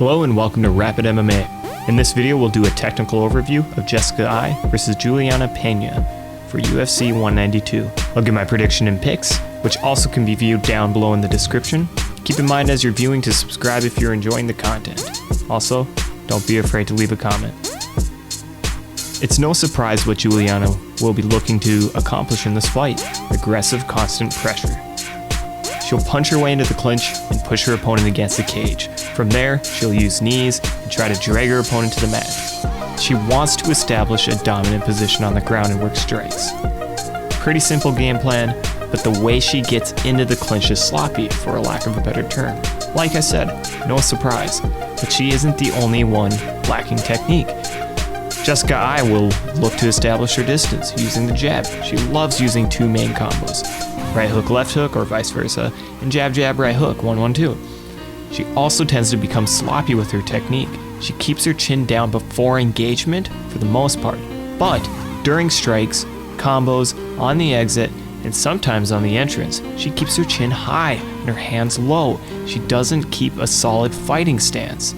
Hello and welcome to Rapid MMA. In this video we'll do a technical overview of Jessica Eye vs Julianna Pena for UFC 192. I'll give my prediction and picks, which also can be viewed down below in the description. Keep in mind as you're viewing to subscribe if you're enjoying the content. Also, don't be afraid to leave a comment. It's no surprise what Julianna will be looking to accomplish in this fight: aggressive, constant pressure. She'll punch her way into the clinch and push her opponent against the cage. From there, she'll use knees and try to drag her opponent to the mat. She wants to establish a dominant position on the ground and work strikes. Pretty simple game plan, but the way she gets into the clinch is sloppy, for a lack of a better term. Like I said, no surprise, but she isn't the only one lacking technique. Jessica Eye will look to establish her distance using the jab. She loves using two main combos: right hook, left hook, or vice versa, and jab, jab, right hook, 1-1-2. She also tends to become sloppy with her technique. She keeps her chin down before engagement for the most part, but during strikes, combos, on the exit, and sometimes on the entrance, she keeps her chin high and her hands low. She doesn't keep a solid fighting stance.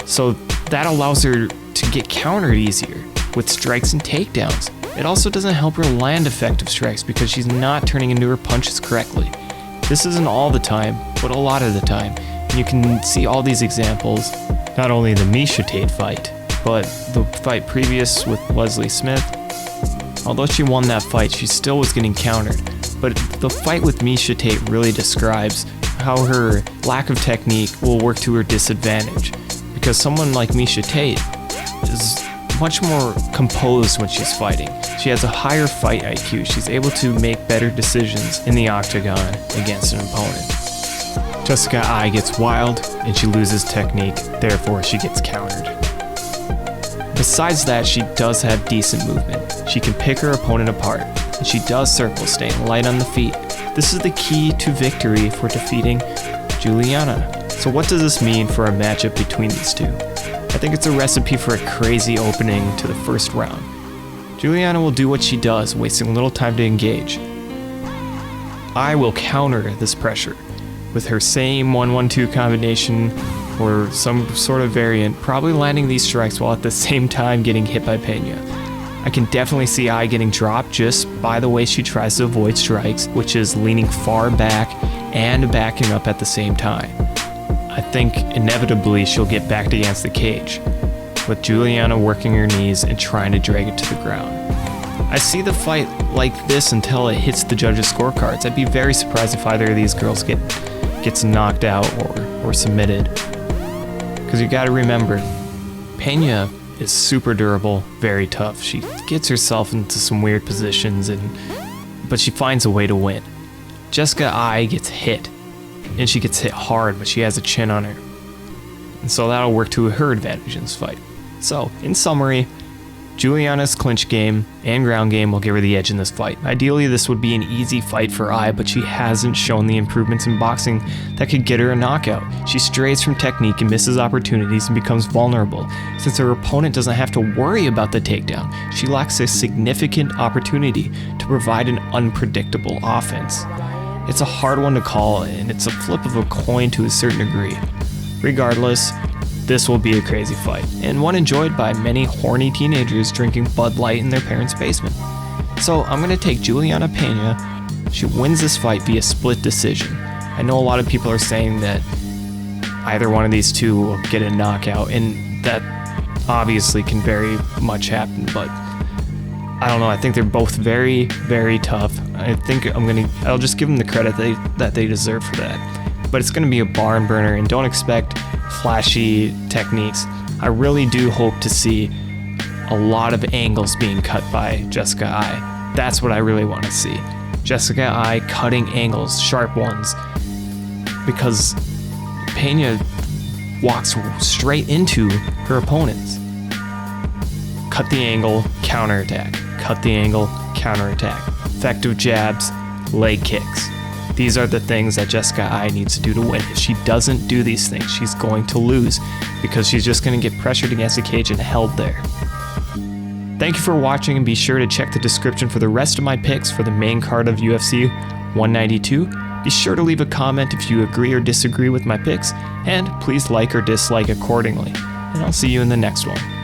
So that allows her to get countered easier with strikes and takedowns. It also doesn't help her land effective strikes because she's not turning into her punches correctly. This isn't all the time, but a lot of the time. And you can see all these examples, not only the Miesha Tate fight, but the fight previous with Leslie Smith. Although she won that fight, she still was getting countered. But the fight with Miesha Tate really describes how her lack of technique will work to her disadvantage. Because someone like Miesha Tate is much more composed when she's fighting. She has a higher fight IQ. She's able to make better decisions in the octagon against an opponent. Jessica Eye gets wild and she loses technique, therefore she gets countered. Besides that, she does have decent movement. She can pick her opponent apart, and she does circle, staying light on the feet. This is the key to victory for defeating Julianna. So what does this mean for a matchup between these two? I think it's a recipe for a crazy opening to the first round. Julianna will do what she does, wasting little time to engage. Eye will counter this pressure with her same 1-1-2 combination or some sort of variant, probably landing these strikes while at the same time getting hit by Pena. I can definitely see Eye getting dropped just by the way she tries to avoid strikes, which is leaning far back and backing up at the same time. I think inevitably she'll get backed against the cage, with Julianna working her knees and trying to drag it to the ground. I see the fight like this until it hits the judges' scorecards. I'd be very surprised if either of these girls gets knocked out or submitted. Because you gotta remember, Pena is super durable, very tough. She gets herself into some weird positions, but she finds a way to win. Jessica Eye gets hit, and she gets hit hard, but she has a chin on her. And so that'll work to her advantage in this fight. So, in summary, Julianna's clinch game and ground game will give her the edge in this fight. Ideally, this would be an easy fight for Eye, but she hasn't shown the improvements in boxing that could get her a knockout. She strays from technique and misses opportunities and becomes vulnerable. Since her opponent doesn't have to worry about the takedown, she lacks a significant opportunity to provide an unpredictable offense. It's a hard one to call, and it's a flip of a coin to a certain degree. Regardless, this will be a crazy fight, and one enjoyed by many horny teenagers drinking Bud Light in their parents' basement. So I'm going to take Julianna Pena. She wins this fight via split decision. I know a lot of people are saying that either one of these two will get a knockout, and that obviously can very much happen, but I don't know. I think they're both very, very tough. I think I'll just give them the credit that they deserve for that. But it's going to be a barn burner, and don't expect flashy techniques. I really do hope to see a lot of angles being cut by Jessica Eye. That's what I really want to see. Jessica Eye cutting angles, sharp ones, because Pena walks straight into her opponents. Cut the angle, counterattack. Cut the angle, counterattack. Effective jabs, leg kicks. These are the things that Jessica Eye needs to do to win. If she doesn't do these things, she's going to lose because she's just going to get pressured against the cage and held there. Thank you for watching, and be sure to check the description for the rest of my picks for the main card of UFC 192 Be sure to leave a comment if you agree or disagree with my picks, and please like or dislike accordingly. And I'll see you in the next one.